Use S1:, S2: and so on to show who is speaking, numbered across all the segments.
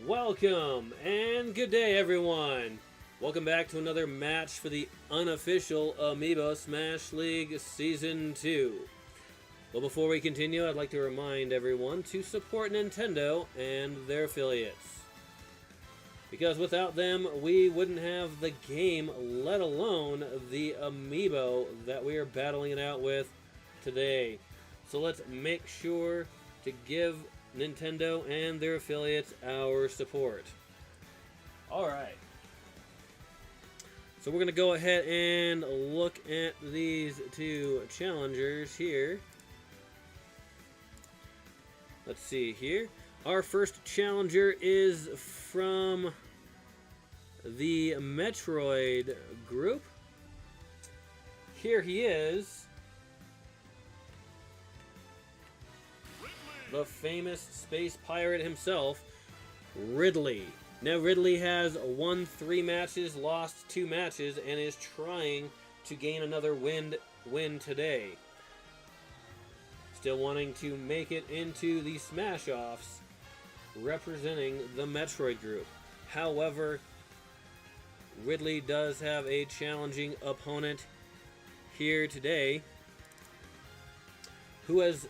S1: Welcome and good day, everyone. Welcome back to another match for the Unofficial Amiibo Smash League Season 2. Well, before we continue, I'd like to remind everyone to support Nintendo and their affiliates. Because without them, we wouldn't have the game, let alone the Amiibo that we are battling it out with today. So let's make sure to give Nintendo and their affiliates our support. Alright. So we're going to go ahead and look at these two challengers here. Let's see here. Our first challenger is from the Metroid group. Here he is. The famous space pirate himself, Ridley. Now Ridley has won 3 matches, lost 2 matches, and is trying to gain another win today. Still wanting to make it into the Smash-Offs, representing the Metroid group. However, Ridley does have a challenging opponent here today, who is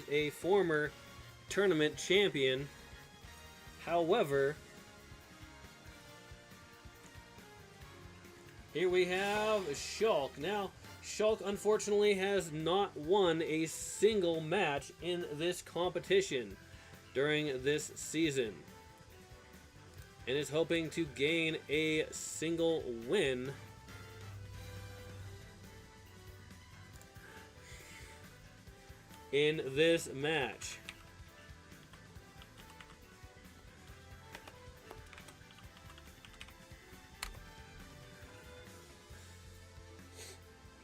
S1: a former tournament champion. However, here we have Shulk. Now, Shulk unfortunately has not won a single match in this competition during this season, and is hoping to gain a single win in this match.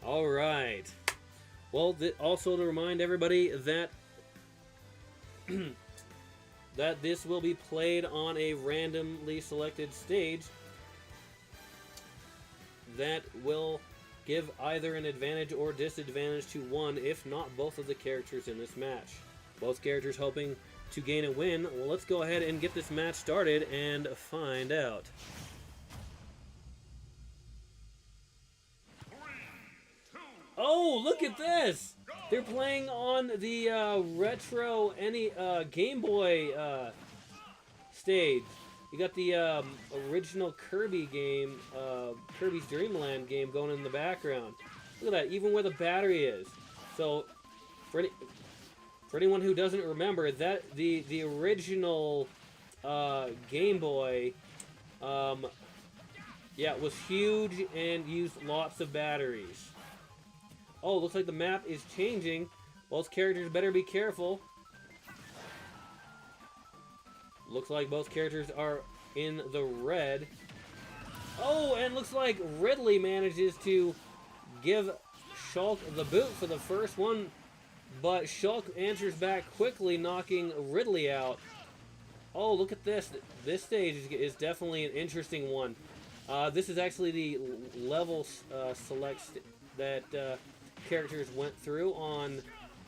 S1: All right. Well, also to remind everybody that that this will be played on a randomly selected stage that will give either an advantage or disadvantage to one, if not both of the characters in this match. Both characters hoping to gain a win. Well, let's go ahead and get this match started and find out. Oh, look at this! They're playing on the retro Game Boy stage. You got the original Kirby game, Kirby's Dream Land game going in the background. Look at that, even where the battery is. So, for anyone who doesn't remember, that the original Game Boy, yeah, was huge and used lots of batteries. Oh, looks like the map is changing. Both characters better be careful. Looks like both characters are in the red. Oh, and looks like Ridley manages to give Shulk the boot for the first one, but Shulk answers back quickly, knocking Ridley out. Oh, look at this. This stage is definitely an interesting one. This is actually the level select that characters went through on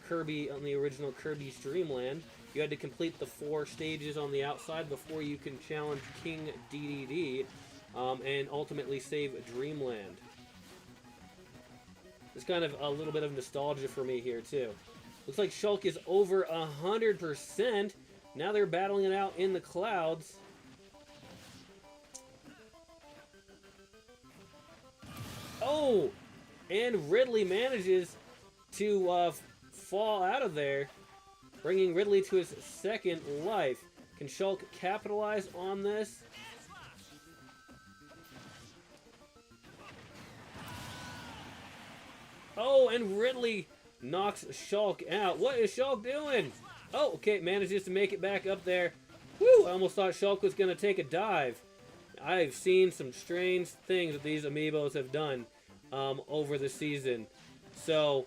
S1: Kirby, on the original Kirby's Dream Land. You had to complete the 4 stages on the outside before you can challenge King DDD and ultimately save Dreamland. It's kind of a little bit of nostalgia for me here too. Looks like Shulk is over 100%. Now they're battling it out in the clouds. Oh! And Ridley manages to fall out of there, bringing Ridley to his second life. Can Shulk capitalize on this? Oh, and Ridley knocks Shulk out. What is Shulk doing? Oh, okay, manages to make it back up there. Woo! I almost thought Shulk was going to take a dive. I've seen some strange things that these amiibos have done over the season. So,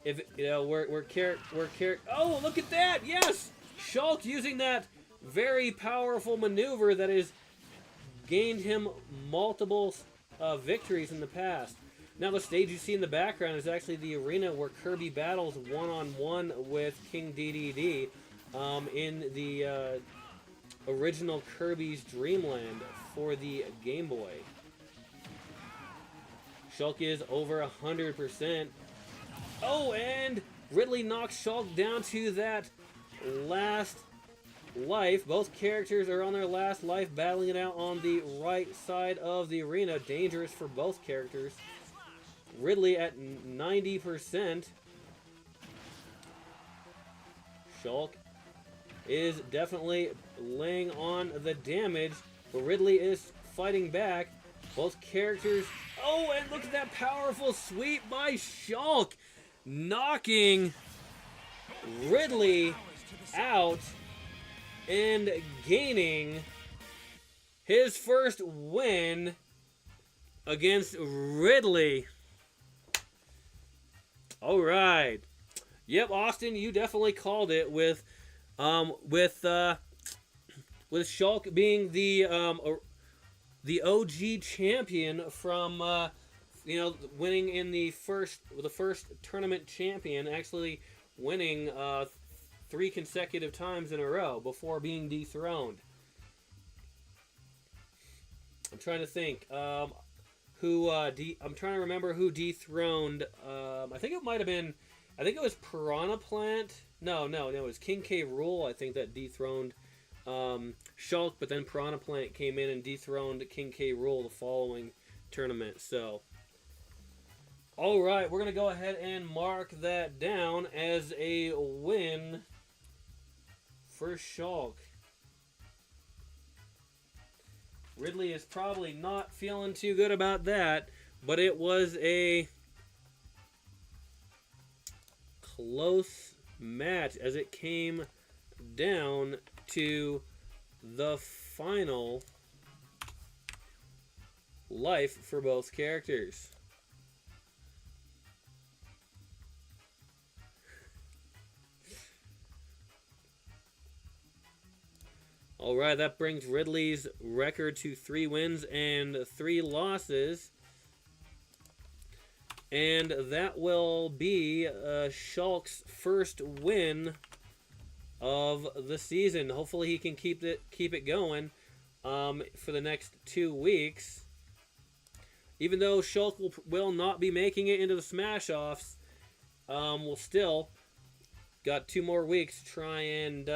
S1: if you know, oh, look at that! Yes, Shulk using that very powerful maneuver that has gained him multiple victories in the past. Now the stage you see in the background is actually the arena where Kirby battles one-on-one with King DDD in the original Kirby's Dream Land for the Game Boy. Shulk is over 100%. Oh, and Ridley knocks Shulk down to that last life. Both characters are on their last life, battling it out on the right side of the arena. Dangerous for both characters. Ridley at 90%. Shulk is definitely laying on the damage, but Ridley is fighting back. Both characters... Oh, and look at that powerful sweep by Shulk, knocking Ridley out and gaining his first win against Ridley. All right. Yep, Austin, you definitely called it with Shulk being the OG champion from winning in the first tournament champion, actually winning 3 consecutive times in a row before being dethroned. I'm trying to think I'm trying to remember who dethroned. I think it might have been. I think it was Piranha Plant. No, it was King K. Rool. I think that dethroned Shulk, but then Piranha Plant came in and dethroned King K. Rool the following tournament. So, all right, we're gonna go ahead and mark that down as a win for Shulk. Ridley is probably not feeling too good about that, but it was a close match as it came down to the final life for both characters. All right, that brings Ridley's record to 3 wins and 3 losses. And that will be Shulk's first win of the season. Hopefully he can keep it going for the next 2 weeks. Even though Shulk will not be making it into the Smash-Offs, we'll still got 2 more weeks to try and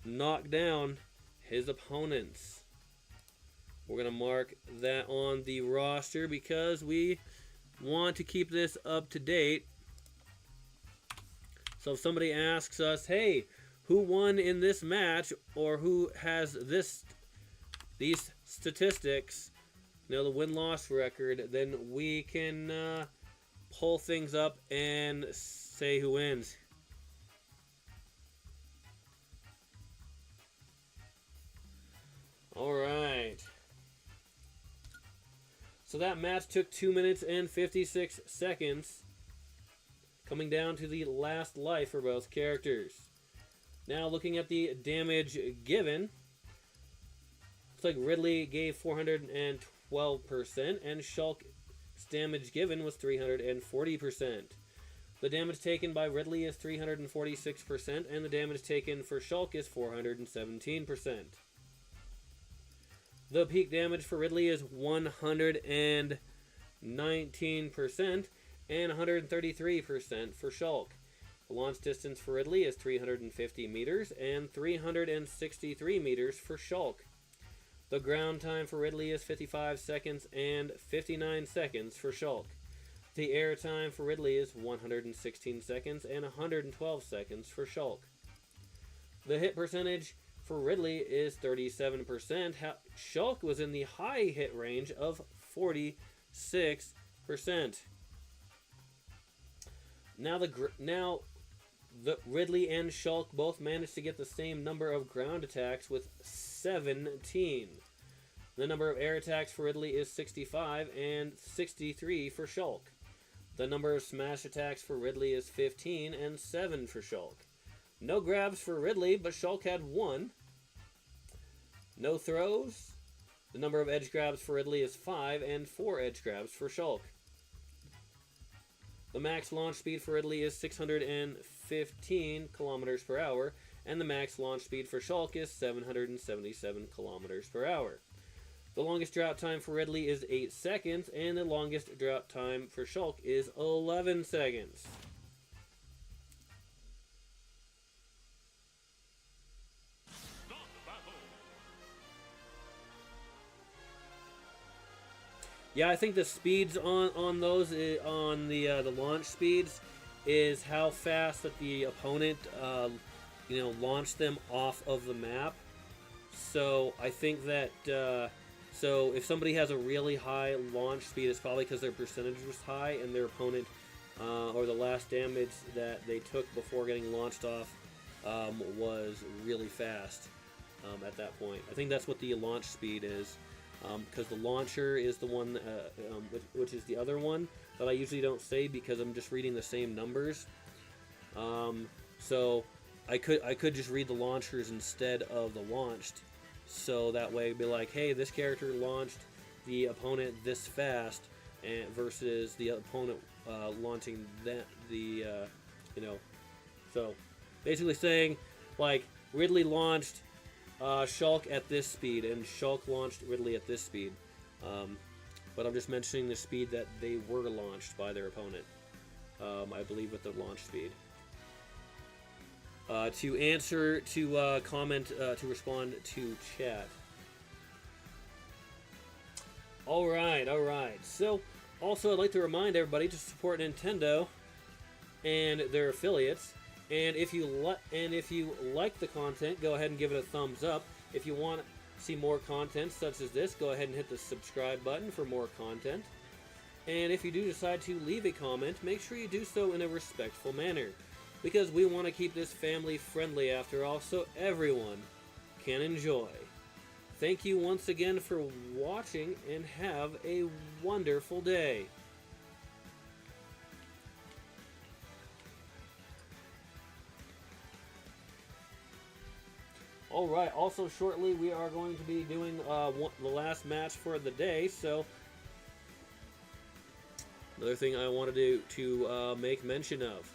S1: knock down his opponents. We're going to mark that on the roster because we want to keep this up to date. So if somebody asks us, hey, who won in this match, or who has these statistics, the win-loss record, then we can pull things up and say who wins. All right. So that match took 2 minutes and 56 seconds, coming down to the last life for both characters. Now looking at the damage given, looks like Ridley gave 412%, and Shulk's damage given was 340%. The damage taken by Ridley is 346%, and the damage taken for Shulk is 417%. The peak damage for Ridley is 119% and 133% for Shulk. The launch distance for Ridley is 350 meters and 363 meters for Shulk. The ground time for Ridley is 55 seconds and 59 seconds for Shulk. The air time for Ridley is 116 seconds and 112 seconds for Shulk. The hit percentage for Ridley is 37%. Shulk was in the high hit range of 46%. Now the Ridley and Shulk both managed to get the same number of ground attacks with 17. The number of air attacks for Ridley is 65 and 63 for Shulk. The number of smash attacks for Ridley is 15 and 7 for Shulk. No grabs for Ridley, but Shulk had 1. No throws. The number of edge grabs for Ridley is 5 and 4 edge grabs for Shulk. The max launch speed for Ridley is 615 kilometers per hour, and the max launch speed for Shulk is 777 kilometers per hour. The longest drought time for Ridley is 8 seconds, and the longest drought time for Shulk is 11 seconds. Yeah, I think the speeds on those, on the launch speeds, is how fast that the opponent launched them off of the map. So I think that so if somebody has a really high launch speed, it's probably because their percentage was high and their opponent or the last damage that they took before getting launched off was really fast at that point. I think that's what the launch speed is. Because the launcher is the one, which is the other one that I usually don't say because I'm just reading the same numbers. So I could just read the launchers instead of the launched, so that way it'd be like, hey, this character launched the opponent this fast, and versus the opponent launching So basically saying like Ridley launched Shulk at this speed, and Shulk launched Ridley at this speed. But I'm just mentioning the speed that they were launched by their opponent. I believe with the launch speed. To answer, to comment, to respond to chat. Alright. So, also I'd like to remind everybody to support Nintendo and their affiliates. And if you like the content, go ahead and give it a thumbs up. If you want to see more content such as this, go ahead and hit the subscribe button for more content. And if you do decide to leave a comment, make sure you do so in a respectful manner, because we want to keep this family friendly after all, so everyone can enjoy. Thank you once again for watching, and have a wonderful day. Alright, also shortly we are going to be doing the last match for the day, so another thing I wanted to make mention of.